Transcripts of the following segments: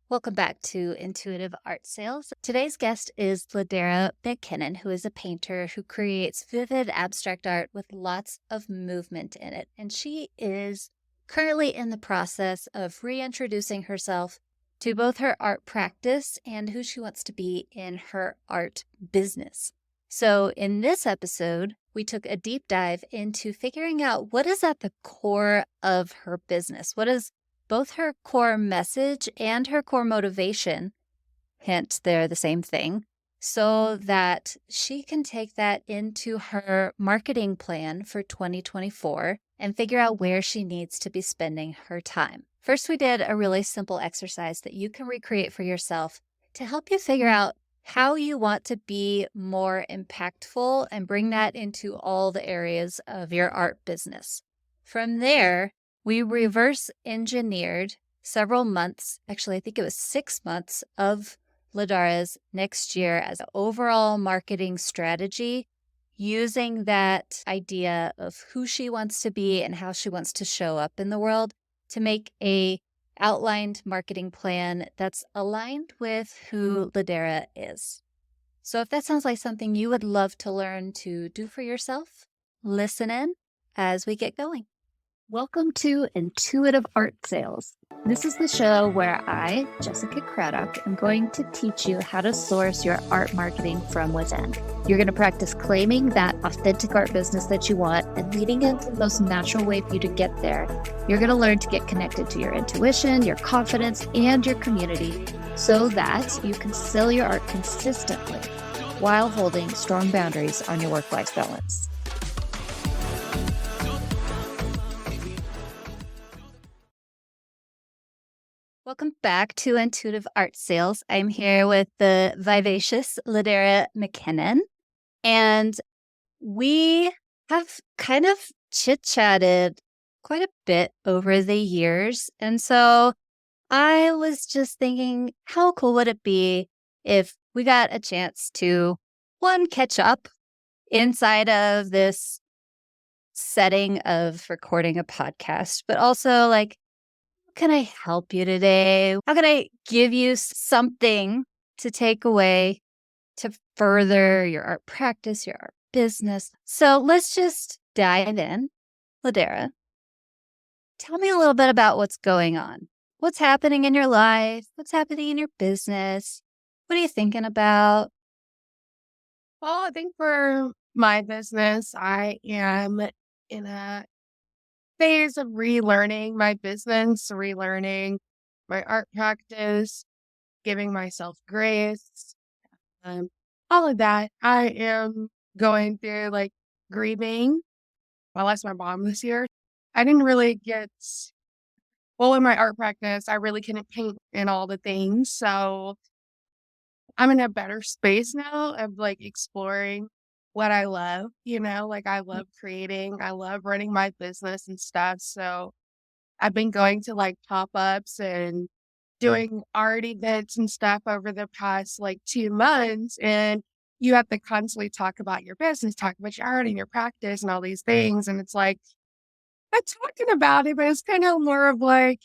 Welcome back to Intuitive Art Sales. Today's guest is LaDara McKinnon, who is a painter who creates vivid abstract art with lots of movement in it. And she is currently in the process of reintroducing herself to both her art practice and who she wants to be in her art business. So in this episode, we took a deep dive into figuring out what is at the core of her business. What is both her core message and her core motivation, hint, they're the same thing, so that she can take that into her marketing plan for 2024 and figure out where she needs to be spending her time. First, we did a really simple exercise that you can recreate for yourself to help you figure out how you want to be more impactful and bring that into all the areas of your art business. From there, we reverse engineered several months, actually, I think it was 6 months of LaDara's next year as an overall marketing strategy, using that idea of who she wants to be and how she wants to show up in the world to make a outlined marketing plan that's aligned with who LaDara is. So if that sounds like something you would love to learn to do for yourself, listen in as we get going. Welcome to Intuitive Art Sales. This is the show where I, Jessica Craddock, am going to teach you how to source your art marketing from within. You're going to practice claiming that authentic art business that you want and leading into the most natural way for you to get there. You're going to learn to get connected to your intuition, your confidence, and your community so that you can sell your art consistently while holding strong boundaries on your work-life balance. Welcome back to Intuitive Art Sales. I'm here with the vivacious LaDara McKinnon, and we have kind of chit-chatted quite a bit over the years. And so I was just thinking, how cool would it be if we got a chance to, one, catch up inside of this setting of recording a podcast, but also like, can I help you today? How can I give you something to take away to further your art practice, your art business? So let's just dive in. LaDara, tell me a little bit about what's going on. What's happening in your life? What's happening in your business? What are you thinking about? Well, I think for my business, I am in a phase of relearning my business, relearning my art practice, giving myself grace, um, all of that. I am going through like grieving. I lost my mom this year. I didn't really in my art practice, I really couldn't paint in all the things. So I'm in a better space now of like exploring what I love, like I love creating, I love running my business and stuff. So I've been going to like pop-ups and doing art events and stuff over the past like 2 months. And you have to constantly talk about your business, talk about your art and your practice and all these things. And it's like, I'm talking about it, but it's kind of more of like,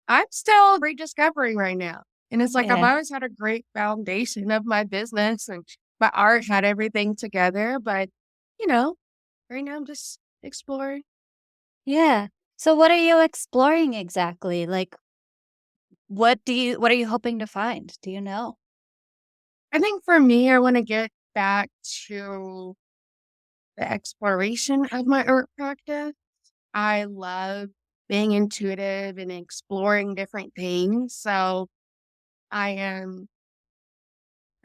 I'm still rediscovering right now. And it's like I've Yeah. always had a great foundation of my business and my art had everything together. But, you know, right now I'm just exploring. Yeah. So what are you exploring exactly? Like, what are you hoping to find? Do you know? I think for me, I want to get back to the exploration of my art practice. I love being intuitive and exploring different things. So I am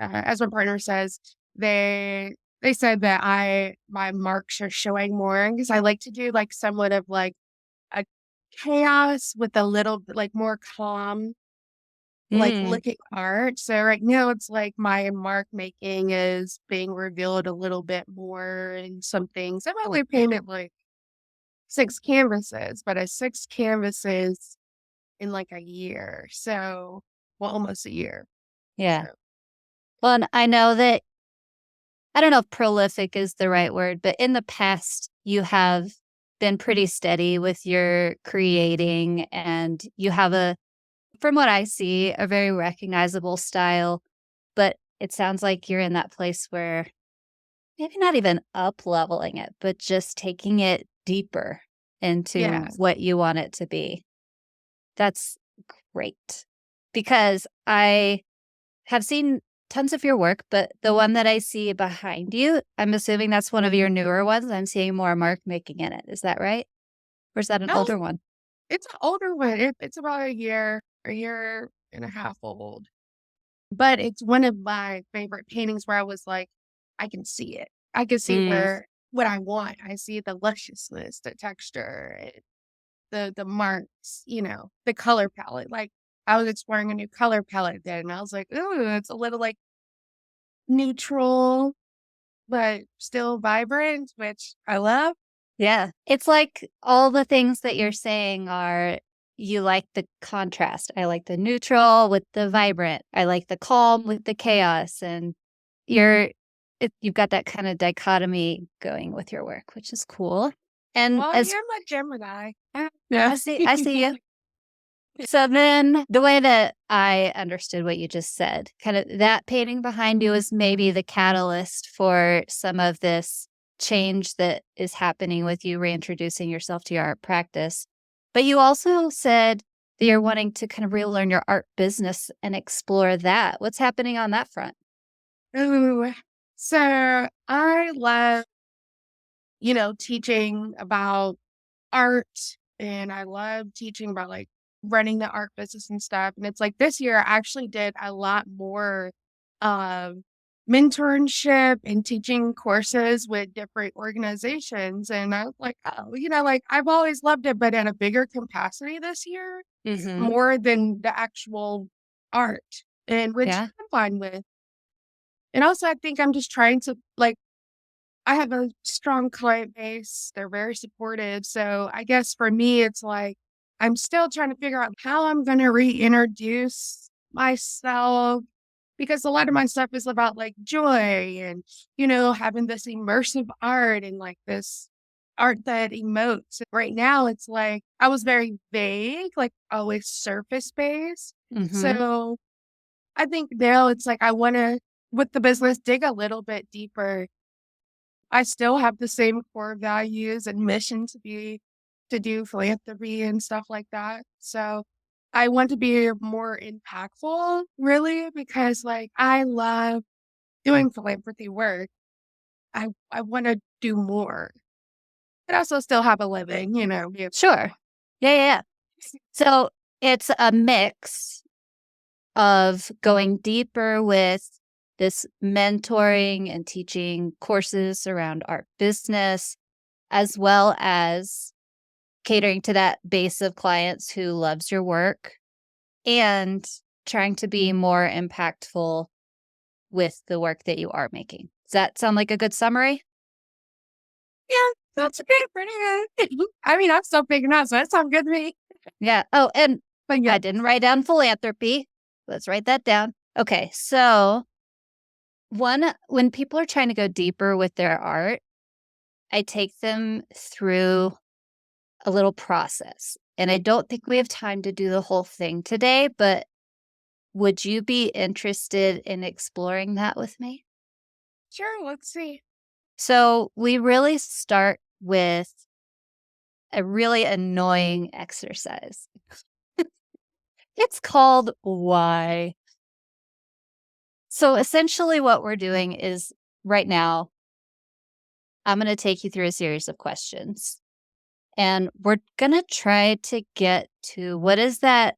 as my partner says, they said that my marks are showing more because I like to do like somewhat of like a chaos with a little bit like more calm, like Mm, looking art. So right now it's like my mark making is being revealed a little bit more in some things. I've only painted like 6 canvases, but a 6 canvases in like a year. So well, almost a year. So yeah. Well, and I know that I don't know if prolific is the right word, but in the past, you have been pretty steady with your creating and you have a from what I see, a very recognizable style, but it sounds like you're in that place where maybe not even up leveling it, but just taking it deeper into Yes. what you want it to be. That's great because I have seen tons of your work, but the one that I see behind you, I'm assuming that's one of your newer ones. I'm seeing more mark making in it. Is that right? Or is that an No, older one? it's an older one. It's about a year and a half old. But it's one of my favorite paintings where I was like, I can see it. I can see Mm, where what I want. I see the lusciousness, the texture, and the marks, the color palette. Like I was exploring a new color palette then, and I was like, ooh, it's a little like neutral, but still vibrant, which I love. yeah. It's like all the things that you're saying are you like the contrast. I like the neutral with the vibrant. I like the calm with the chaos. And you've got that kind of dichotomy going with your work, which is cool. And Well, as you're my Gemini. I Yeah. see you. So then the way that I understood what you just said, kind of that painting behind you is maybe the catalyst for some of this change that is happening with you reintroducing yourself to your art practice. But you also said that you're wanting to kind of relearn your art business and explore that. What's happening on that front? Ooh. So I love, teaching about art, and I love teaching about like running the art business and stuff. And it's like this year I actually did a lot more um mentorship and teaching courses with different organizations. And I was like, oh, like I've always loved it, but at a bigger capacity this year, Hmm. more than the actual art, and which Yeah, I'm fine with. And also I think I'm just trying to like I have a strong client base. They're very supportive. So I guess for me, it's like I'm still trying to figure out how I'm going to reintroduce myself because a lot of my stuff is about like joy and, having this immersive art and like this art that emotes. Right now, it's like I was very vague, like always surface based. hmm, So I think now it's like I want to, with the business, dig a little bit deeper. I still have the same core values and mission to do philanthropy and stuff like that. So I want to be more impactful, really, because like I love doing philanthropy work. I want to do more, but also still have a living, yeah. sure. Yeah, yeah, yeah. So it's a mix of going deeper with this mentoring and teaching courses around art business, as well as catering to that base of clients who loves your work and trying to be more impactful with the work that you are making. Does that sound like a good summary? Yeah, that's okay, pretty good. I mean, I'm still figuring out, so that sounds good to me. Yeah. Oh, and But yeah, I didn't write down philanthropy. Let's write that down. Okay. So, when people are trying to go deeper with their art, I take them through a little process. And I don't think we have time to do the whole thing today, but would you be interested in exploring that with me? sure, let's see. So, we really start with a really annoying exercise. It's called why. So, essentially, what we're doing is right now, I'm going to take you through a series of questions. And we're going to try to get to what is that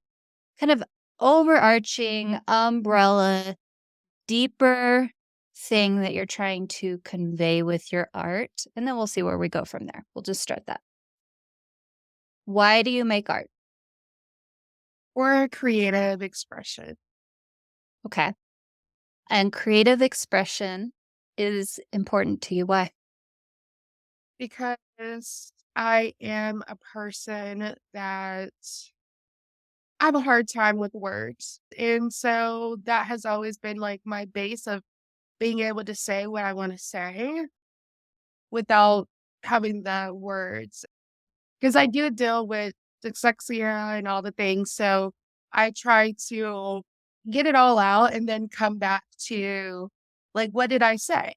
kind of overarching umbrella, deeper thing that you're trying to convey with your art. And then we'll see where we go from there. We'll just start that. Why do you make art? Or creative expression. Okay. And creative expression is important to you. Why? Because I am a person that I have a hard time with words. And so that has always been like my base of being able to say what I want to say without having the words. Because I do deal with dyslexia and all the things. So I try to get it all out and then come back to, like, what did I say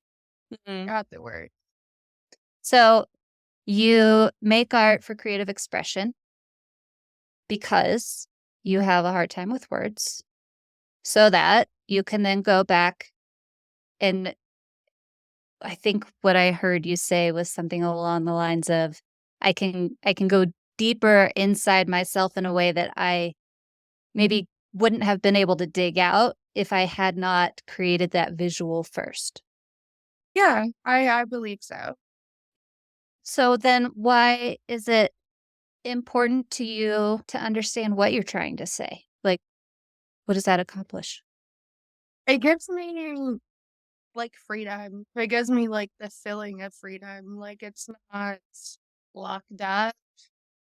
Mhm. afterward? So you make art for creative expression because you have a hard time with words, so that you can then go back and I think what I heard you say was something along the lines of, I can go deeper inside myself in a way that I maybe wouldn't have been able to dig out if I had not created that visual first. Yeah, I believe so. So then why is it important to you to understand what you're trying to say? Like, what does that accomplish? It gives me, like, freedom. It gives me, like, the feeling of freedom, like, it's not locked up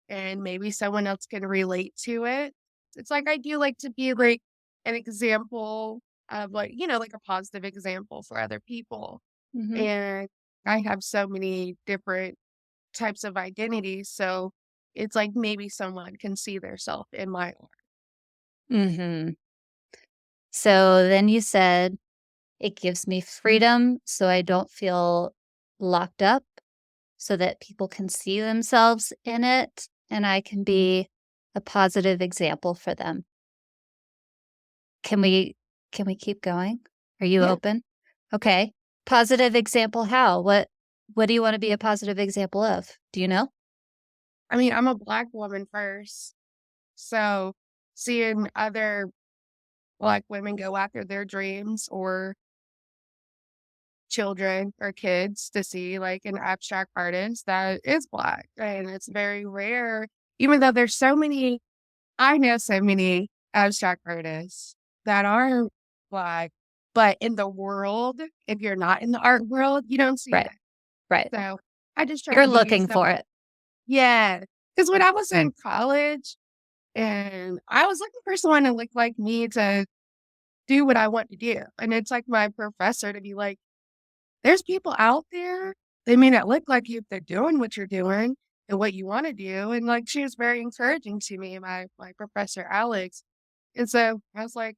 and maybe someone else can relate to it. It's like I do like to be, like, an example of, like, like, a positive example for other people, Mhm. and I have so many different types of identities, so it's like maybe someone can see their self in my art. Mhm. So then you said, "It gives me freedom so I don't feel locked up, so that people can see themselves in it, and I can be a positive example for them." Can we can we keep going? Are you Yeah. open? Okay. Positive example how? What do you wanna be a positive example of? Do you know? I mean, I'm a Black woman first, so seeing other Black women go after their dreams or children or kids to see, like, an abstract artist that is Black, and it's very rare, even though there's so many I know so many abstract artists that are Black, but in the world, if you're not in the art world, you don't see Right, that. right. So, I just try You're to be looking some for it. Yeah, because when I was in college and I was looking for someone to look like me to do what I want to do, and it's like my professor to be like, "There's people out there, they may not look like you, if they're doing what you're doing and what you wanna do," and, like, she was very encouraging to me, my professor, Alex, and so I was like,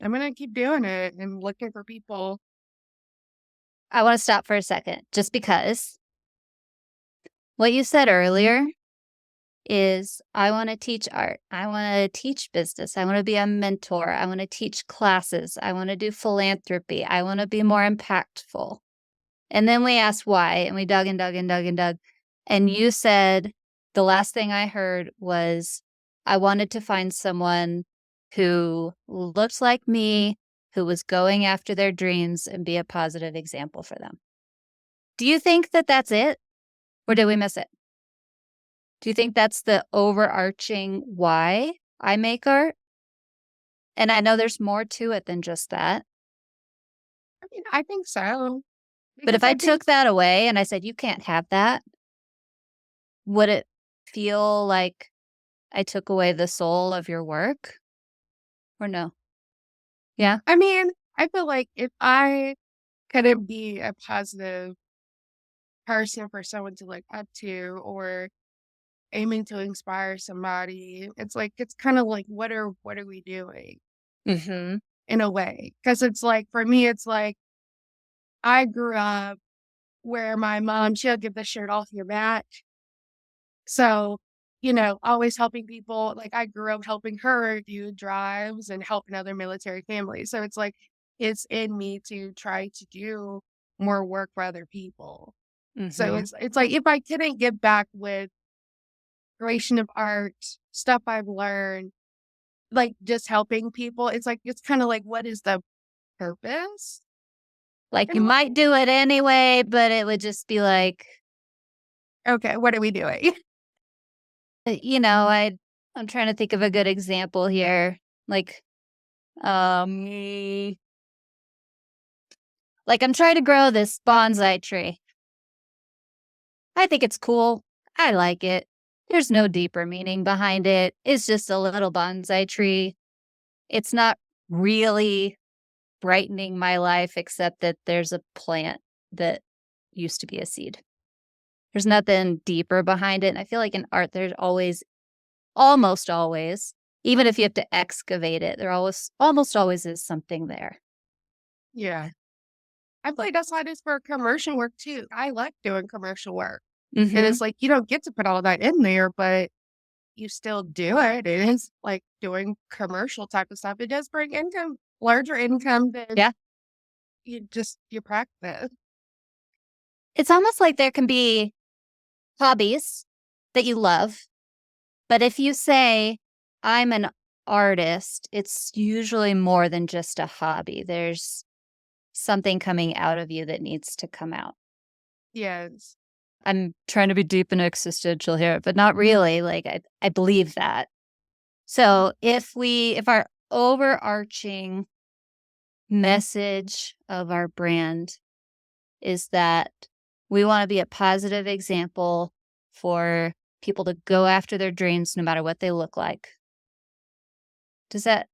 "I'm gonna keep doing it and looking for people." I wanna stop for a second just because what you said earlier is, "I wanna teach art. I wanna teach business. I wanna be a mentor. I wanna teach classes. I wanna do philanthropy. I wanna be more impactful." And then we asked why, and we dug and dug and dug and dug. And you said the last thing I heard was, "I wanted to find someone who looked like me, who was going after their dreams and be a positive example for them." Do you think that that's it? Or did we miss it? Do you think that's the overarching why I make art? And I know there's more to it than just that. I mean, I think so, But if because I I think took that away and I said, "You can't have that," would it feel like I took away the soul of your work or no? Yeah? I mean, I feel like if I couldn't be a positive person for someone to look up to or aiming to inspire somebody, it's like it's kinda like, what are we doing Mhm. in a way? Because it's like, for me, it's like, I grew up where my mom, she'll give the shirt off your back. So, always helping people. Like, I grew up helping her do drives and helping other military families. So it's like, it's in me to try to do more work for other people. So Mhm. it's like if I couldn't get back with creation of art, stuff I've learned, like just helping people, it's like it's kinda like, what is the purpose Like, in you a way? might do it anyway, but it would just be like, Okay, what are we doing? I'm trying to think of a good example here. Like, um, like I'm trying to grow this bonsai tree. I think it's cool. I like it. There's no deeper meaning behind it. It's just a little bonsai tree. It's not really brightening my life except that there's a plant that used to be a seed. There's nothing deeper behind it, and I feel like in art, there's always almost always Even if you have to excavate it, there almost always is something there. Yeah. I feel like that's how it is for commercial work too. I like doing commercial work. And Mhm. it's like you don't get to put all that in there, but you still do it. It is like doing commercial type of stuff. It does bring income, larger income than Yeah. your practice. It's almost like there can be hobbies that you love, but if you say, "I'm an artist," it's usually more than just a hobby. There's something coming out of you that needs to come out. Yes. I'm trying to be deep and existential here, but not really. Like I believe that. So if our overarching message of our brand is that we want to be a positive example for people to go after their dreams no matter what they look like. Does that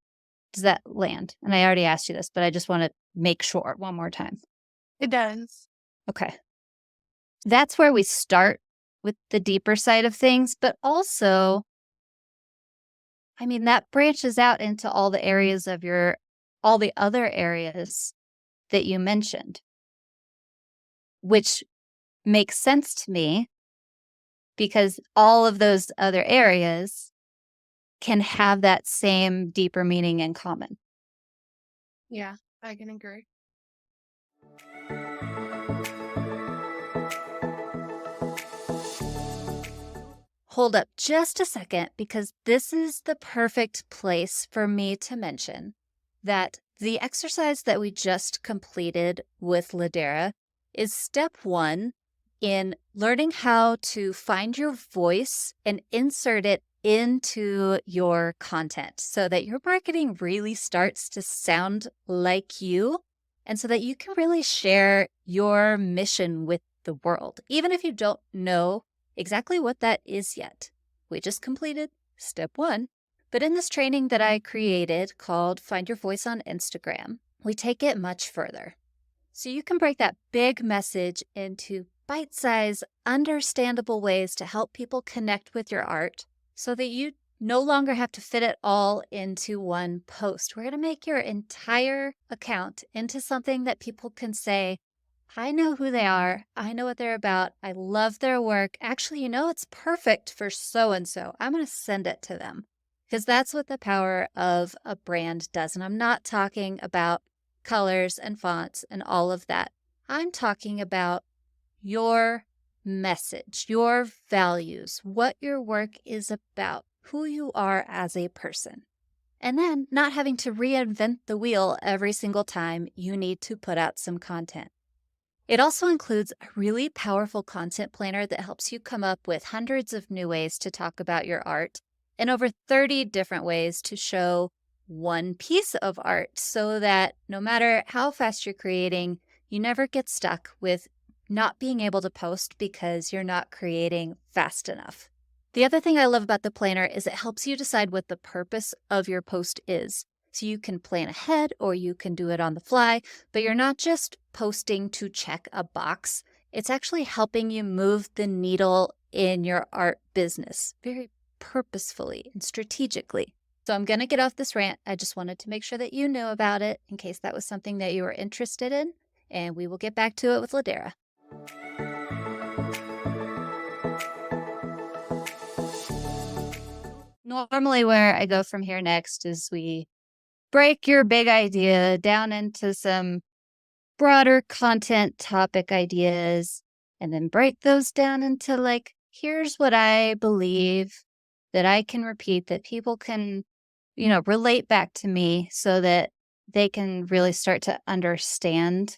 land? And I already asked you this, but I just want to make sure one more time. It does. Okay. That's where we start with the deeper side of things, but also, I mean, that branches out into all the other areas that you mentioned, which makes sense to me because all of those other areas can have that same deeper meaning in common. Yeah, I can agree. Hold up just a second, because this is the perfect place for me to mention that the exercise that we just completed with LaDara is step 1 in learning how to find your voice and insert it into your content so that your marketing really starts to sound like you and so that you can really share your mission with the world, even if you don't know exactly what that is yet. We just completed step 1. But in this training that I created called Find Your Voice on Instagram, we take it much further. So you can break that big message into bite-sized, understandable ways to help people connect with your art so that you no longer have to fit it all into one post. We're going to make your entire account into something that people can say, I know who they are. I know what they're about. I love their work. Actually, it's perfect for so-and-so. I'm going to send it to them because that's what the power of a brand does. And I'm not talking about colors and fonts and all of that. I'm talking about your message, your values, what your work is about, who you are as a person. And then not having to reinvent the wheel every single time you need to put out some content. It also includes a really powerful content planner that helps you come up with hundreds of new ways to talk about your art and over 30 different ways to show one piece of art so that no matter how fast you're creating, you never get stuck with not being able to post because you're not creating fast enough. The other thing I love about the planner is it helps you decide what the purpose of your post is. So you can plan ahead or you can do it on the fly, but you're not just posting to check a box. It's actually helping you move the needle in your art business very purposefully and strategically. So I'm going to get off this rant. I just wanted to make sure that you knew about it in case that was something that you were interested in, and we will get back to it with LaDara. Normally where I go from here next is we break your big idea down into some broader content topic ideas and then break those down into here's what I believe that I can repeat that people can, relate back to me so that they can really start to understand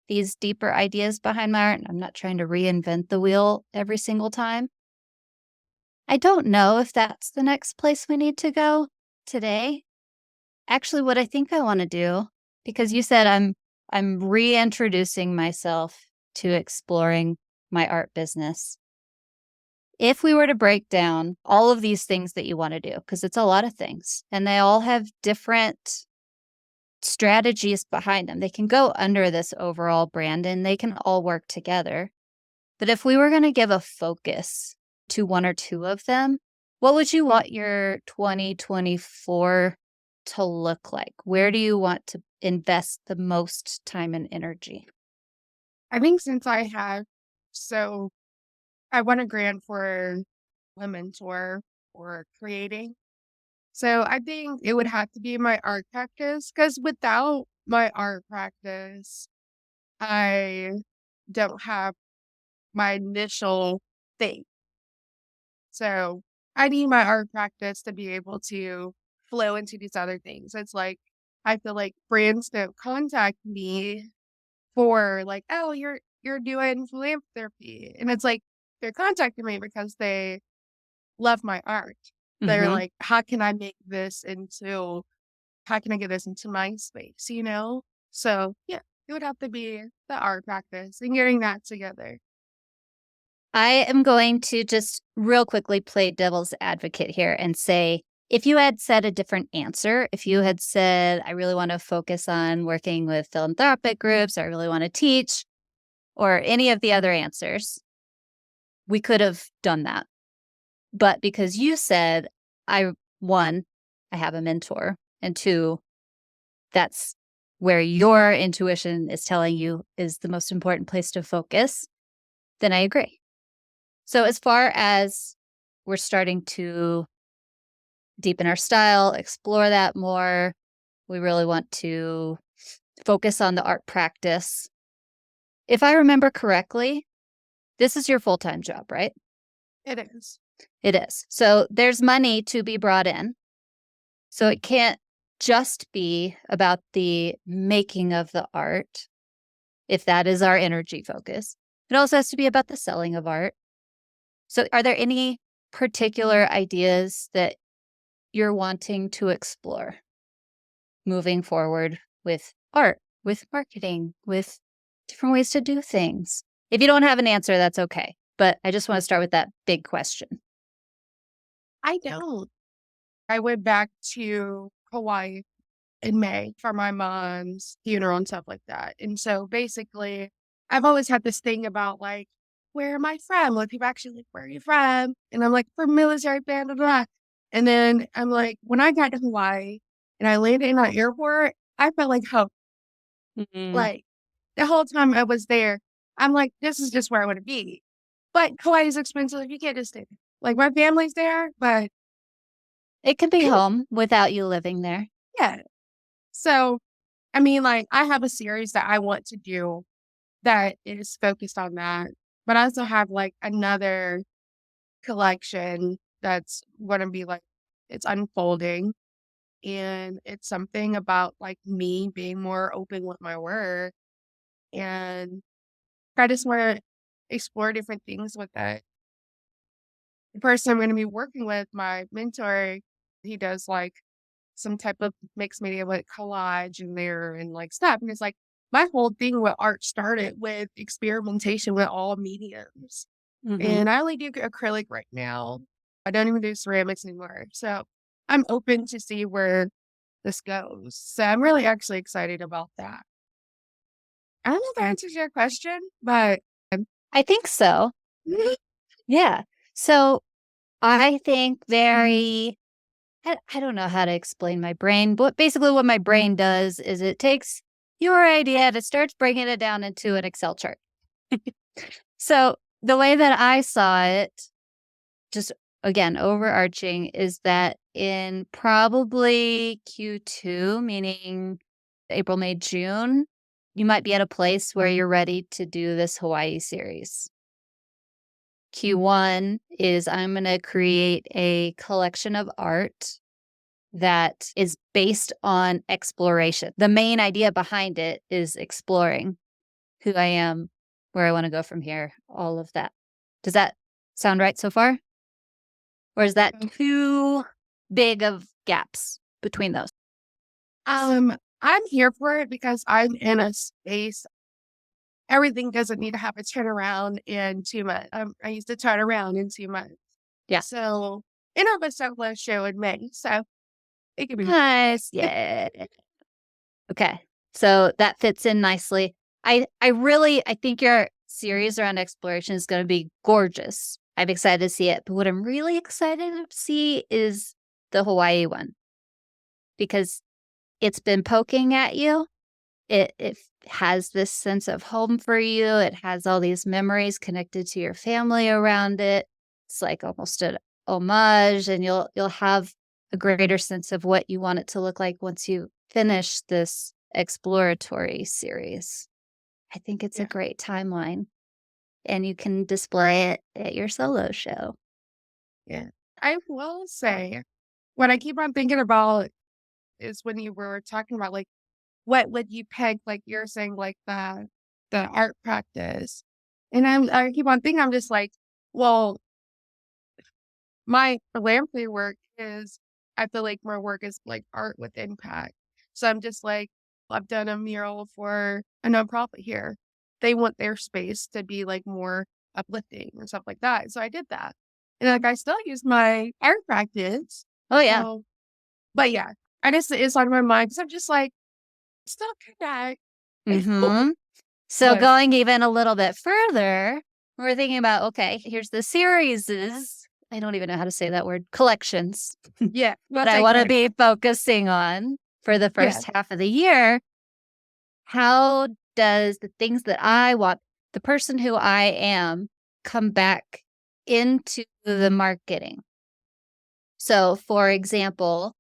these deeper ideas behind my art. I'm not trying to reinvent the wheel every single time. I don't know if that's the next place we need to go today. Actually, what I think I want to do, because you said I'm reintroducing myself to exploring my art business. If we were to break down all of these things that you want to do, because it's a lot of things, and they all have different strategies behind them. They can go under this overall brand and they can all work together. But if we were going to give a focus to one or two of them, What would you want your 2024 to look like? Where do you want to invest the most time and energy? I think since so I won a grant for a mentor for creating. So I think it would have to be my art practice because without my art practice, I don't have my initial thing. So I need my art practice to be able to flow into these other things. It's like I feel like brands don't contact me for like, oh, you're doing philanthropy. And it's like they're contacting me because they love my art. They're Mhm. like, how can I get this into my space, you know? So yeah, it would have to be the art practice and getting that together. I am going to just real quickly play devil's advocate here and say, if you had said a different answer, if you had said, I really want to focus on working with philanthropic groups, or I really want to teach, or any of the other answers, we could have done that. But because you said, one, I have a mentor, and two, that's where your intuition is telling you is the most important place to focus, then I agree. So, as far as we're starting to deepen our style, explore that more, we really want to focus on the art practice. If I remember correctly, this is your full time job, right? It is. It is. So, there's money to be brought in. So, it can't just be about the making of the art, if that is our energy focus. It also has to be about the selling of art. So, are there any particular ideas that you're wanting to explore moving forward with art, with marketing, with different ways to do things? If you don't have an answer, that's okay. But I just want to start with that big question. I don't. I went back to Hawaii in May for my mom's funeral and stuff like that. And so basically, I've always had this thing about like, where am I from? Like people actually like, where are you from? And I'm like, from military band, blah, blah. And then I'm like, when I got to Hawaii and I landed in an airport, I felt like hope. Mhm. Like the whole time I was there, I'm like, this is just where I want to be. But Hawaii is expensive. You can't just stay there. Like my family's there, but It can be home without you living there. yeah. So I mean, like, I have a series that I want to do that is focused on that, but I also have, like, another collection that's gonna be, like it's unfolding, and it's something about, like, me being more open with my work, and I just wanna explore different things with that. The person I'm gonna be working with, my mentor, he does, like, some type of mixed media with collage in there and like stuff. And it's like my whole thing with art started with experimentation with all mediums. Mhm. And I only do acrylic right now. I don't even do ceramics anymore. So I'm open to see where this goes. So I'm really actually excited about that. I don't know if that answers your question, but I think so. Yeah. So I think I don't know how to explain my brain, but basically what my brain does is it takes your idea and it starts breaking it down into an Excel chart. So the way that I saw it, just again, overarching, is that in probably Q2, meaning April, May, June, you might be at a place where you're ready to do this Hawaii series. Q1 is I'm going to create a collection of art that is based on exploration. The main idea behind it is exploring who I am, where I want to go from here, all of that. Does that sound right so far? Or is that too big of gaps between those? I'm here for it because I'm in a space. Everything doesn't need to have a turnaround in 2 months. I used to turn around in 2 months. Yeah. So, and I have a solo show in May, so it could be Nice. Yeah. Okay. So that fits in nicely. I think your series around exploration is going to be gorgeous I'm excited to see it. But what I'm really excited to see is the Hawaii one, because it's been poking at you. It has this sense of home for you. It has all these memories connected to your family around it. It's like almost an homage, and you'll have a greater sense of what you want it to look like once you finish this exploratory series. I think it's a Yeah. great timeline, and you can display it at your solo show. Yeah. I will say, what I keep on thinking about is when you were talking about like what would you peg, like you're saying, like the art practice. And I keep on thinking, I'm just like, well, my philanthropy work is, I feel like my work is like art with impact. So I'm just like, I've done a mural for a nonprofit here. They want their space to be like more uplifting and stuff like that. So I did that. And like I still use my art practice. Oh, yeah. So, but yeah, I just, it's on my mind because I'm just like, still connect. Mm-hmm. So But going even a little bit further, we're thinking about, okay, here's the series. I don't even know how to say that word, collections yeah, we'll that I take want to it. be focusing on for the Yeah. first half of the year. How does the things that I want, the person who I am, come back into the marketing? So, for example,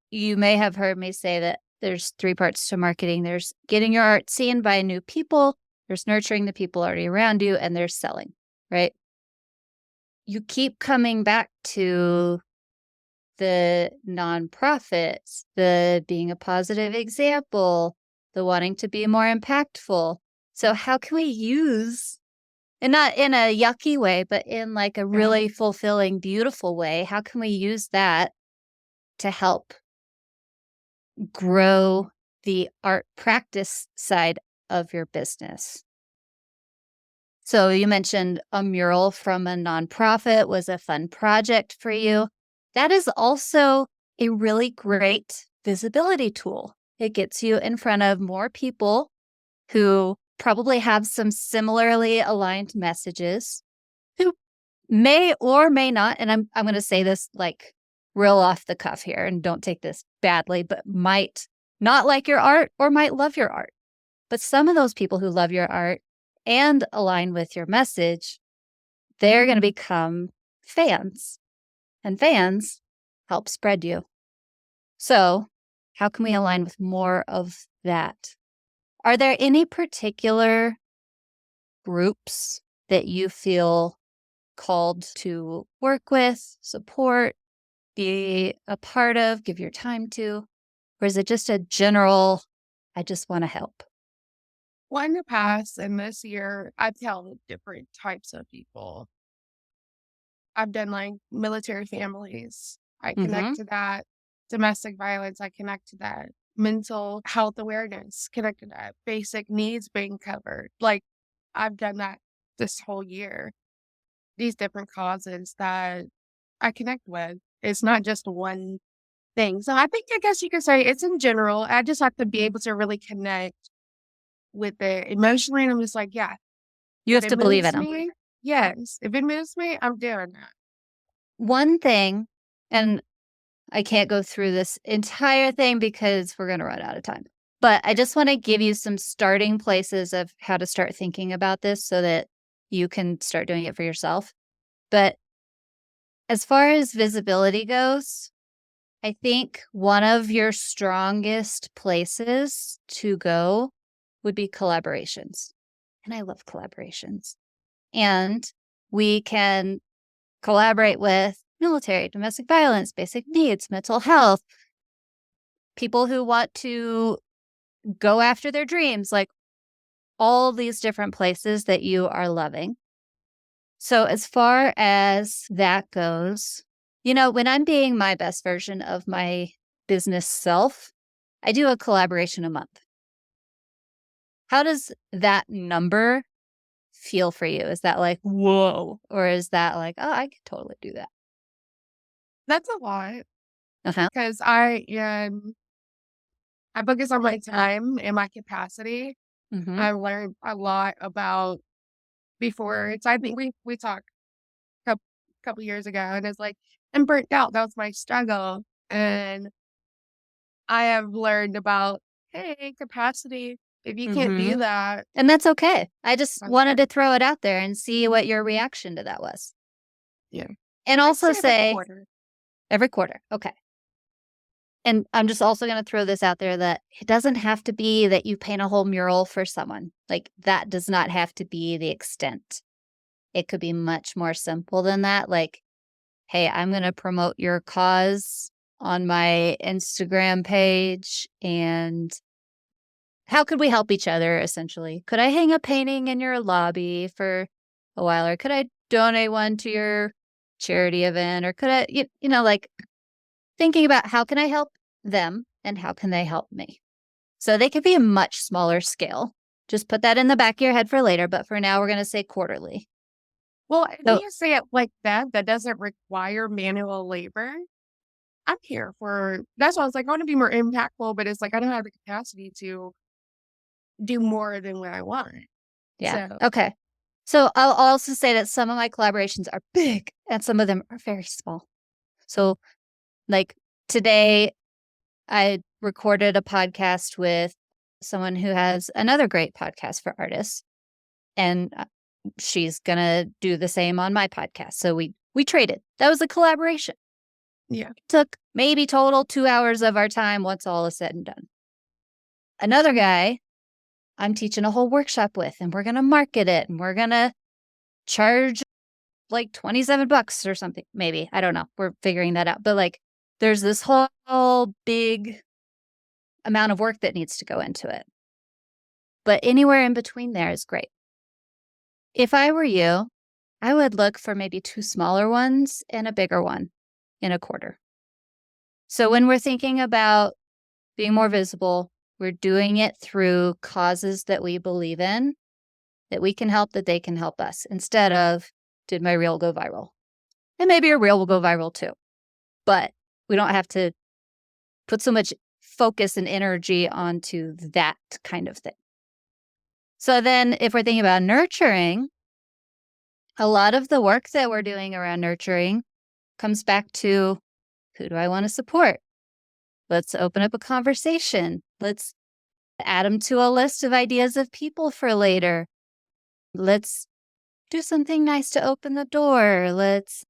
you may have heard me say that there's 3 parts to marketing. There's getting your art seen by new people, there's nurturing the people already around you, and there's selling, right? You keep coming back to the nonprofits, the being a positive example, the wanting to be more impactful. So how can we use, and not in a yucky way, but in like a Yeah. really fulfilling, beautiful way, how can we use that to help grow the art practice side of your business? So you mentioned a mural from a nonprofit was a fun project for you. That is also a really great visibility tool. It gets you in front of more people who probably have some similarly aligned messages, who may or may not, and I'm going to say this like real off the cuff here, and don't take this badly, but might not like your art or might love your art. But some of those people who love your art and align with your message, they're going to become fans, and fans help spread you. So, how can we align with more of that? Are there any particular groups that you feel called to work with, support, be a part of, give your time to? Or is it just a general, I just want to help? Well, in the past and this year, I've helped different types of people. I've done like military families. I Mm-hmm. connect to that. Domestic violence, I connect to that. Mental health awareness, connect to that. Basic needs being covered. Like I've done that this whole year. These different causes that I connect with. It's not just one thing. So I think, I guess you could say it's in general. I just have to be able to really connect with it emotionally. And I'm just like, yeah, You if have it to believe in moves them. me, yes. If it moves me, I'm doing that. One thing, and I can't go through this entire thing because we're going to run out of time, but I Yeah. just want to give you some starting places of how to start thinking about this so that you can start doing it for yourself. But as far as visibility goes, I think one of your strongest places to go would be collaborations. And I love collaborations. And we can collaborate with military, domestic violence, basic needs, mental health, people who want to go after their dreams, like all these different places that you are loving. So, as far as that goes, when I'm being my best version of my business self, I do a collaboration a month. How does that number feel for you? Is that like, whoa? Or is that like, oh, I could totally do that? That's a lot Uh-huh. because I focus on my time and my capacity. Mm-hmm. I've learned a lot about before. It's, I think we talked couple years ago, and it's like, I'm burnt out. That was my struggle. And I have learned about, hey, capacity. If you can't do Mm-hmm. that, And that's okay. I just that's wanted it. to throw it out there and see what your reaction to that was. Yeah. And I'd also say every say quarter. every quarter. Okay. And I'm just also going to throw this out there that it doesn't have to be that you paint a whole mural for someone. Like, that does not have to be the extent. It could be much more simple than that. Like, hey, I'm going to promote your cause on my Instagram page. And how could we help each other, essentially? Could I hang a painting in your lobby for a while? Or could I donate one to your charity event? Or could I, like, thinking about how can I help them and how can they help me? So they could be a much smaller scale. Just put that in the back of your head for later. But for now, we're going to say quarterly. Well, if So, you say it like that, that doesn't require manual labor. I'm here for that's why I was like, I want to be more impactful, but it's like I don't have the capacity to do more than what I want. yeah. So Okay. So I'll also say that some of my collaborations are big and some of them are very small. So, like today, I recorded a podcast with someone who has another great podcast for artists, and she's gonna do the same on my podcast. So we traded. That was a collaboration. yeah. Took maybe total 2 hours of our time once all is said and done. Another guy I'm teaching a whole workshop with, and we're gonna market it, and we're gonna charge like $27 or something. Maybe, I don't know. We're figuring that out. But like, there's this whole big amount of work that needs to go into it. But anywhere in between there is great. If I were you, I would look for maybe 2 smaller ones and a bigger one in a quarter. So when we're thinking about being more visible, we're doing it through causes that we believe in, that we can help, that they can help us, instead of, did my reel go viral? And maybe your reel will go viral too. But we don't have to put so much focus and energy onto that kind of thing. So then if we're thinking about nurturing, a lot of the work that we're doing around nurturing comes back to, who do I want to support? Let's open up a conversation. Let's add them to a list of ideas of people for later. Let's do something nice to open the door. Let's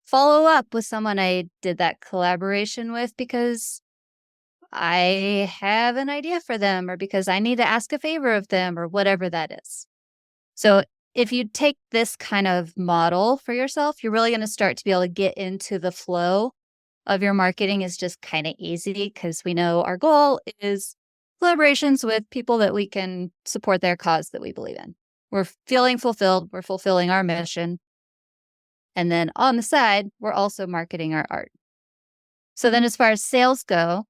follow up with someone I did that collaboration with because I have an idea for them or because I need to ask a favor of them or whatever that is. So if you take this kind of model for yourself, you're really going to start to be able to get into the flow of your marketing is just kind of easy because we know our goal is collaborations with people that we can support their cause that we believe in. We're feeling fulfilled. We're fulfilling our mission. And then on the side, we're also marketing our art. So then as far as sales go,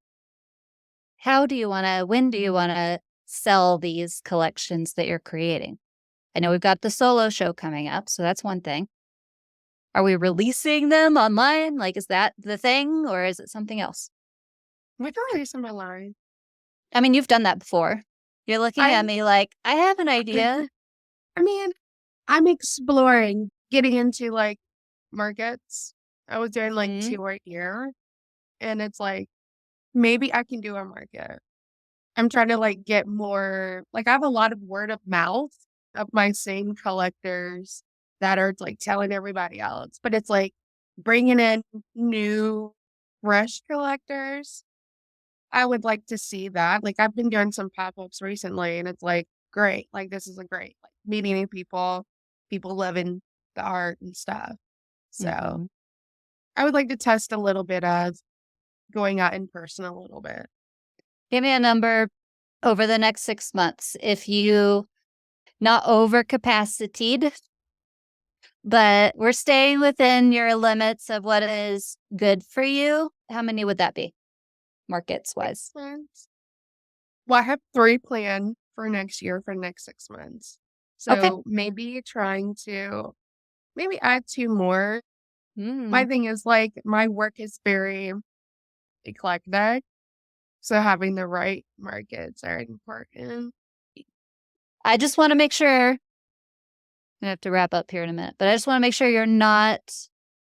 when do you want to sell these collections that you're creating? I know we've got the solo show coming up, so that's one thing. Are we releasing them online? Like, is that the thing or is it something else? We can release them online. I mean, you've done that before. You're looking at I me like, I have an idea. I mean, I'm exploring getting into like markets. I was doing like Mm-hmm. 2 right here. And it's like, maybe I can do a market. I'm trying to like get more, like I have a lot of word of mouth of my same collectors that are like telling everybody else, but it's like bringing in new, fresh collectors. I would like to see that. Like I've been doing some pop-ups recently and it's like, great. Like this is a great, like meeting new people, people loving the art and stuff. So Mm-hmm. I would like to test a little bit of going out in person a little bit. Give me a number over the next 6 months. If you not over capacitated, but we're staying within your limits of what is good for you, how many would that be, markets wise? 6 months. Well, I have 3 planned for next year for the next 6 months. Okay. So maybe trying to maybe add 2 more. My Mm. thing is like my work is very eclectic. So having the right markets are important. I just want to make sure, I have to wrap up here in a minute, but I just want to make sure you're not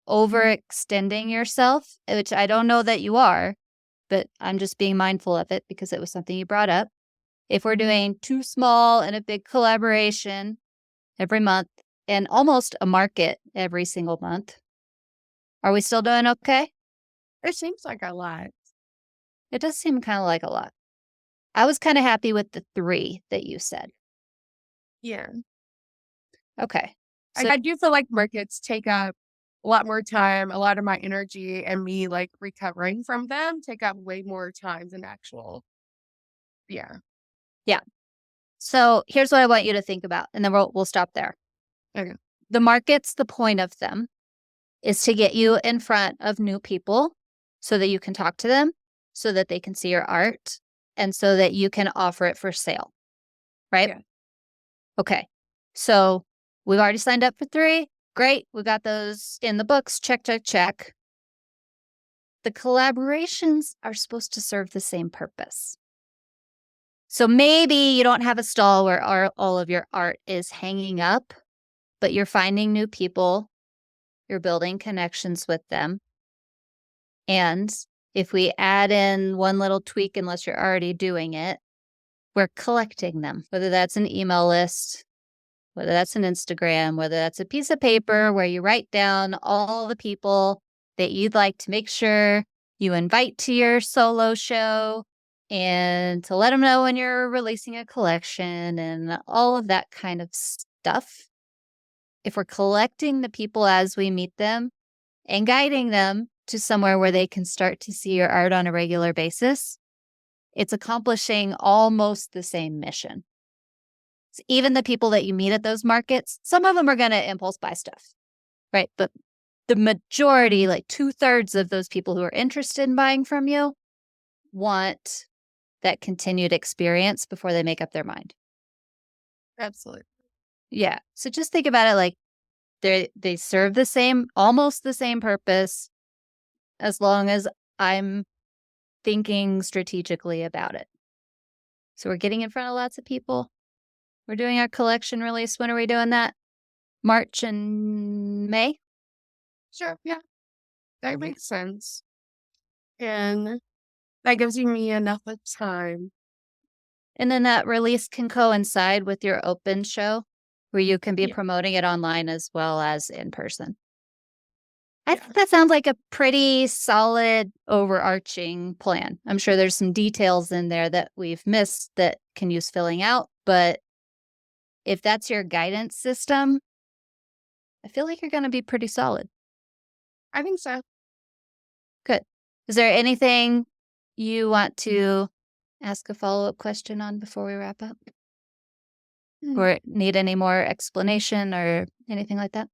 overextending yourself, which I don't know that you are, but I'm just being mindful of it because it was something you brought up. If we're doing too small and a big collaboration every month and almost a market every single month, are we still doing okay? It seems like a lot. It does seem kind of like a lot. I was kind of happy with the 3 that you said. Yeah. Okay. So I do feel like markets take up a lot more time, a lot of my energy, and me like recovering from them take up way more time than actual. Yeah. yeah. So here's what I want you to think about, and then we'll stop there. Okay. The markets, the point of them is to get you in front of new people so that you can talk to them, so that they can see your art, and so that you can offer it for sale. Right? Yeah. Okay. So we've already signed up for 3. Great. We got those in the books. Check, check, check. The collaborations are supposed to serve the same purpose. So maybe you don't have a stall where all of your art is hanging up, but you're finding new people, you're building connections with them. And if we add in one little tweak, unless you're already doing it, we're collecting them, whether that's an email list, whether that's an Instagram, whether that's a piece of paper where you write down all the people that you'd like to make sure you invite to your solo show and to let them know when you're releasing a collection and all of that kind of stuff. If we're collecting the people as we meet them and guiding them to somewhere where they can start to see your art on a regular basis, it's accomplishing almost the same mission. So even the people that you meet at those markets, some of them are going to impulse buy stuff, right? But the majority, like 2/3 of those people who are interested in buying from you, want that continued experience before they make up their mind. Absolutely. Yeah. So just think about it like they serve the same, almost the same purpose, as long as I'm thinking strategically about it. So we're getting in front of lots of people. We're doing our collection release. When are we doing that? March and May? Sure. Yeah. That makes sense. And that gives me enough of time. And then that release can coincide with your open show where you can be Yeah. promoting it online as well as in person. I Yeah. think that sounds like a pretty solid overarching plan. I'm sure there's some details in there that we've missed that can use filling out, but if that's your guidance system, I feel like you're going to be pretty solid. I think so. Good. Is there anything you want to ask a follow-up question on before we wrap up? Hmm. Or need any more explanation or anything like that?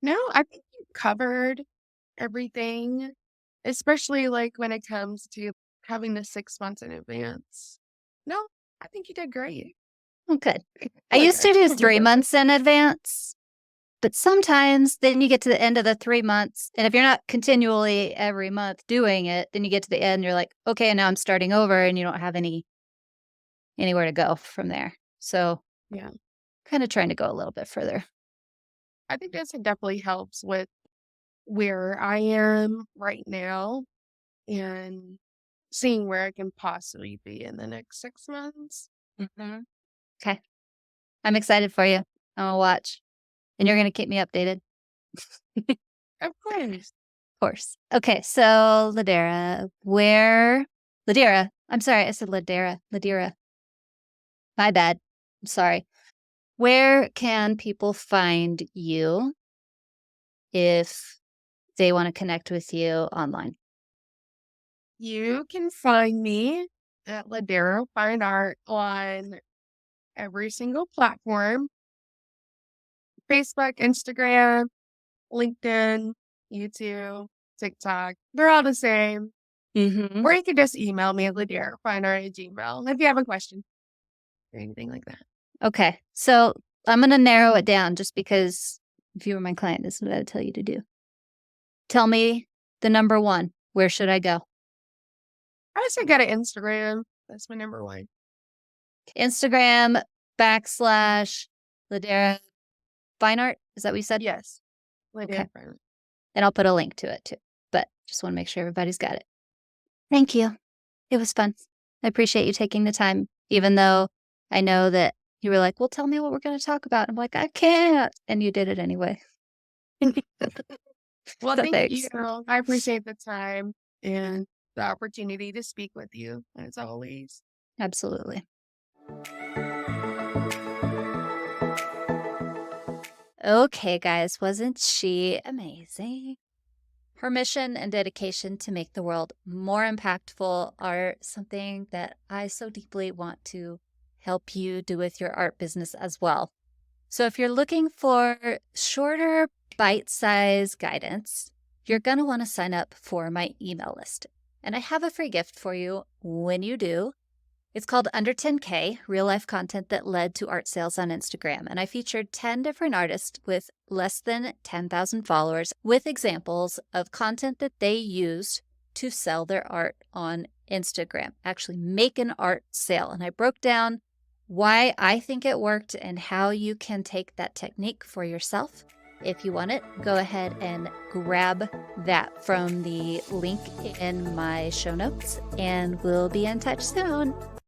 No, I think you covered everything, especially like when it comes to having the 6 months in advance. No, I think you did great. Oh, good. I Really used to do 3 good. months in advance, but sometimes then you get to the end of the 3 months, and if you're not continually every month doing it, then you get to the end, you're like, okay, now I'm starting over, and you don't have anywhere to go from there. So Yeah. kind of trying to go a little bit further. I think this definitely helps with where I am right now and seeing where I can possibly be in the next 6 months. Okay. I'm excited for you. I'm gonna watch, and you're gonna keep me updated. Of course. Course. Okay, so Ladera, I'm sorry, I said Ladera. My bad. I'm sorry. Where can people find you if they want to connect with you online? You can find me at LaDara Fine Art on every single platform: Facebook, Instagram, LinkedIn, YouTube, TikTok. They're all the same. Mm-hmm. Or you can just email me at LaDaraFineArt@gmail if you have a question or anything like that. Okay, so I'm gonna narrow it down just because if you were my client, this is what I'd tell you to do. Tell me the number 1. Where should I go? I also got an Instagram. That's my number one. Instagram /Ladera Fine Art. Is that what you said? Yes. Okay. LaDara Fine Art. And I'll put a link to it too. But just want to make sure everybody's got it. Thank you. It was fun. I appreciate you taking the time, even though I know that you were like, well, tell me what we're going to talk about. I'm like, I can't. And you did it anyway. Well, So thank thanks. you. I appreciate the time and the opportunity to speak with you, as always. Absolutely. Okay, guys, wasn't she amazing? Her mission and dedication to make the world more impactful are something that I so deeply want to help you do with your art business as well. So if you're looking for shorter, bite-sized guidance, you're going to want to sign up for my email list. And I have a free gift for you when you do. It's called Under 10K, real life content that led to art sales on Instagram. And I featured 10 different artists with less than 10,000 followers with examples of content that they used to sell their art on Instagram, actually make an art sale. And I broke down why I think it worked and how you can take that technique for yourself. If you want it, go ahead and grab that from the link in my show notes, and we'll be in touch soon.